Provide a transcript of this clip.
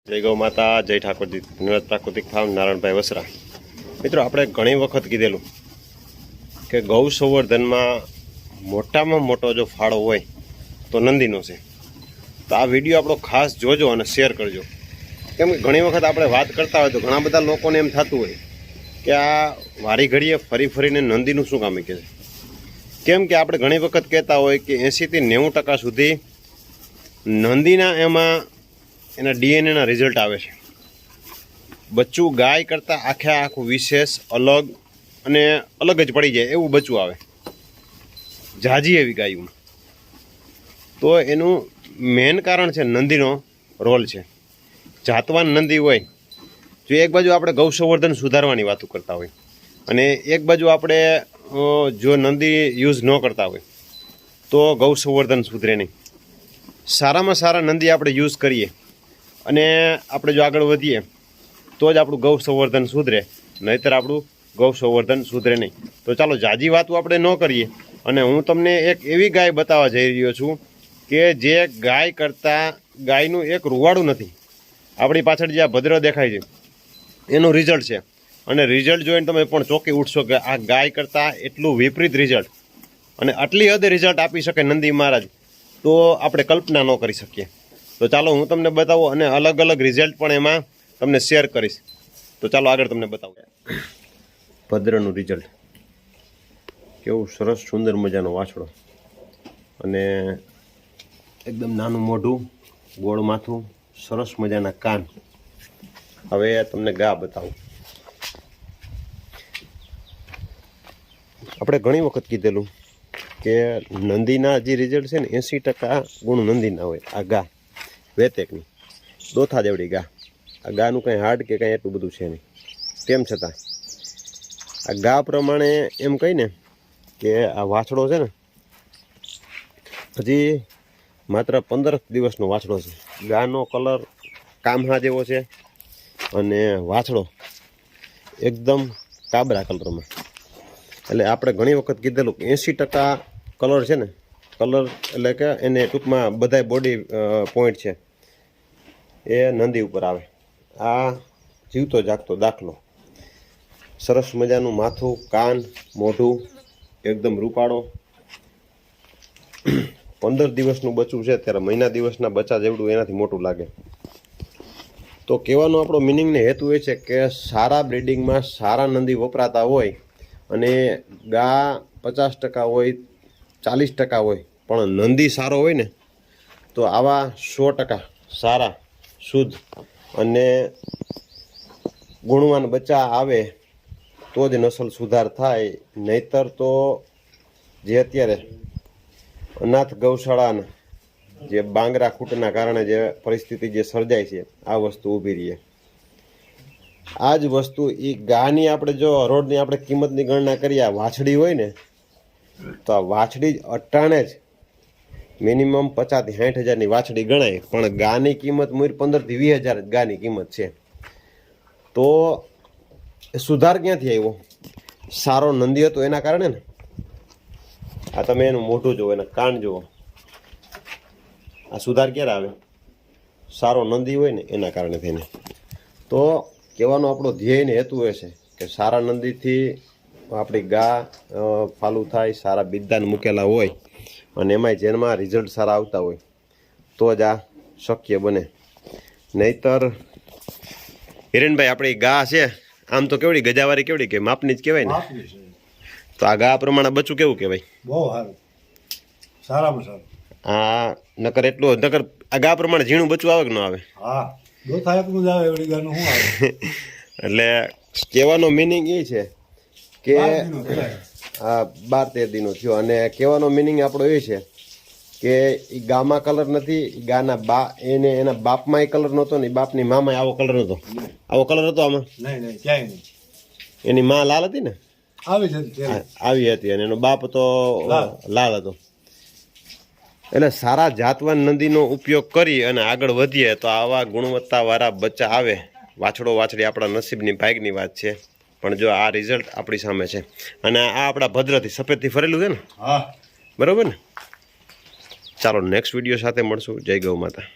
જય ગૌ માતા, જય ઠાકોરજી, ધન્યવાદ પ્રાકૃતિક ફાર્મ નારાયણભાઈ વસરા। મિત્રો, આપણે ઘણી વખત કીધેલું કે ગૌ સંવર્ધનમાં મોટામાં મોટો જો ફાળો હોય તો નંદીનો છે। તો આ વિડીયો આપણો ખાસ જોજો અને શેર કરજો, કેમ કે ઘણી વખત આપણે વાત કરતા હોય તો ઘણા બધા લોકોને એમ થતું હોય કે આ વારી ઘડીએ ફરી ફરીને નંદીનું શું કામ કહે છે। કેમ કે આપણે ઘણી વખત કહેતા હોય કે 80 થી 90% સુધી નંદીના એમાં એના ડીએનએના રિઝલ્ટ આવે છે। બચ્ચું ગાય કરતાં આખું વિશેષ અલગ અને અલગ જ પડી જાય એવું બચ્ચું આવે જાજી એવી ગાયોમાં। તો એનું મેન કારણ છે નંદીનો રોલ છે। જાતવાન નંદી હોય, જો એક બાજુ આપણે ગૌ સંવર્ધન સુધારવાની વાતો કરતા હોય અને એક બાજુ આપણે જો નંદી યુઝ ન કરતા હોય તો ગૌ સંવર્ધન સુધરે નહીં। સારામાં સારા નંદી આપણે યુઝ કરીએ અને આપણે જો આગળ વધીએ તો જ આપણું ગૌ સંવર્ધન સુધરે, નહીંતર આપણું ગૌ સંવર્ધન સુધરે નહીં। તો ચાલો જાજી વાતો આપણે ન કરીએ અને હું તમને એક એવી ગાય બતાવવા જઈ રહ્યો છું કે જે ગાય કરતાં ગાયનું એક રૂવાડું નથી। આપણી પાછળ જે આ ભદ્ર દેખાય છે એનું રિઝલ્ટ છે અને રિઝલ્ટ જોઈને તમે પણ ચોંકી ઉઠશો કે આ ગાય કરતાં એટલું વિપરીત રિઝલ્ટ અને આટલી હદે રિઝલ્ટ આપી શકે નંદી મહારાજ તો આપણે કલ્પના ન કરી શકીએ। તો ચાલો હું તમને બતાવું અને અલગ અલગ રિઝલ્ટ પણ એમાં તમને શેર કરીશ। તો ચાલો આગળ તમને બતાવું ભદ્રનું રિઝલ્ટ। કેવું સરસ સુંદર મજાનો વાછડો અને એકદમ નાનું મોઢું, ગોળ માથું, સરસ મજાના કાન। હવે તમને ગા બતાવું। આપણે ઘણી વખત કીધેલું કે નંદીના જે રિઝલ્ટ છે ને 80% ગુણ નંદીના હોય। આ ગા વેતેકની દોથા જેવડી ગા, આ ગાનું કંઈ હાર્ડ કે કંઈ એટલું બધું છે નહીં, તેમ છતાં આ ગા પ્રમાણે એમ કહીને કે આ વાછડો છે ને હજી માત્ર 15 દિવસનો વાછડો છે। ગાનો કલર કામહા જેવો છે અને વાછડો એકદમ કાબરા કલરમાં। એટલે આપણે ઘણી વખત કીધેલું 80% કલર છે ને, કલર એટલે કે એને ટૂંકમાં બધાય બોડી પોઈન્ટ છે એ નંદી ઉપર આવે। આ જીવતો જાગતો દાખલો, સરસ મજાનું માથું, કાન, મોઢું એકદમ રૂપાળો। 15 દિવસનું બચ્ચું છે ત્યારે મહિના દિવસના બચ્ચા જેવડું એનાથી મોટું લાગે। તો કહેવાનો આપણો મિનિંગને હેતુ એ છે કે સારા બ્રિડિંગમાં સારા નંદી વપરાતા હોય અને ગા 50% હોય, 40% હોય, પણ નંદી સારો હોય ને તો આવા 100% સારા શુદ્ધ અને ગુણવાન બચ્ચા આવે તો જ નસલ સુધાર થાય। નહીતર તો જે અત્યારે અનાથ ગૌશાળાના જે બાંગરા ખૂટના કારણે જે પરિસ્થિતિ જે સર્જાય છે આ વસ્તુ ઊભી રહીએ। આ જ વસ્તુ એ ગાની આપણે જો રોડની આપણે કિંમતની ગણના કરીએ, વાછડી હોય ને તો આ વાછડી જ અટાણે જ મિનિમમ 50 થી 60 હજારની વાછડી ગણાય, પણ ગાની કિંમત મૂળ 15 થી 20 હજાર ગાની કિંમત છે। તો સુધાર ક્યાંથી આવ્યો? સારો નંદી હતો એના કારણે ને। આ તમે એનું મોઢું જુઓ, એના કાન જુઓ, આ સુધાર ક્યારે આવે? સારો નંદી હોય ને એના કારણે થઈને। તો કહેવાનો આપણો ધ્યેય ને હેતુ એ છે કે સારા નંદીથી આપણી ગા ફાલું થાય, સારા બિદ્દાન મૂકેલા હોય અને એમાંય જેમાં રિઝલ્ટ સારા આવતા હોય તો જ આ શક્ય બને। નહીતર હિરેનભાઈ આપણી ગા છે આમ તો કેવડી ગજાવારી કેવડી કે માપની જ કહેવાય ને, તો આ ગા પ્રમાણે બચ્ચું કેવું કહેવાય? બહુ સારું, સારામાં સારું। આ નકર એટલું નકર આ ગા પ્રમાણે ઝીણું બચ્ચું આવે કે ન આવે? હા, દોથા એટલું જ આવે, એવડી ગાનું શું આવે? એટલે કહેવાનો મિનિંગ એ છે કે આ 12-13 દિનો થયો અને કહેવાનો મિનિંગ આપણો એ છે કે એ ગામાં કલર નથી, ગાના બા એને એના બાપમાં કલર નહોતો ને બાપની મામાં આવો કલર નહોતો। આવો કલર હતો આમાં? નહીં, ક્યાંય નહીં। એની માં લાલ હતી ને? આવી હતી અને એનો બાપ તો લાલ હતો। એટલે સારા જાતવાન નંદીનો ઉપયોગ કરી અને આગળ વધીએ તો આવા ગુણવત્તાવાળા બચ્ચા આવે। વાછડો વાછડી આપણા નસીબની ભાગની વાત છે, પણ જો આ રિઝલ્ટ આપણી સામે છે અને આ આપણા ભદ્રથી સફેદથી ફરેલું છે ને, બરોબર ને? ચાલો નેક્સ્ટ વિડીયો સાથે મળશું। જય ગૌ માતા।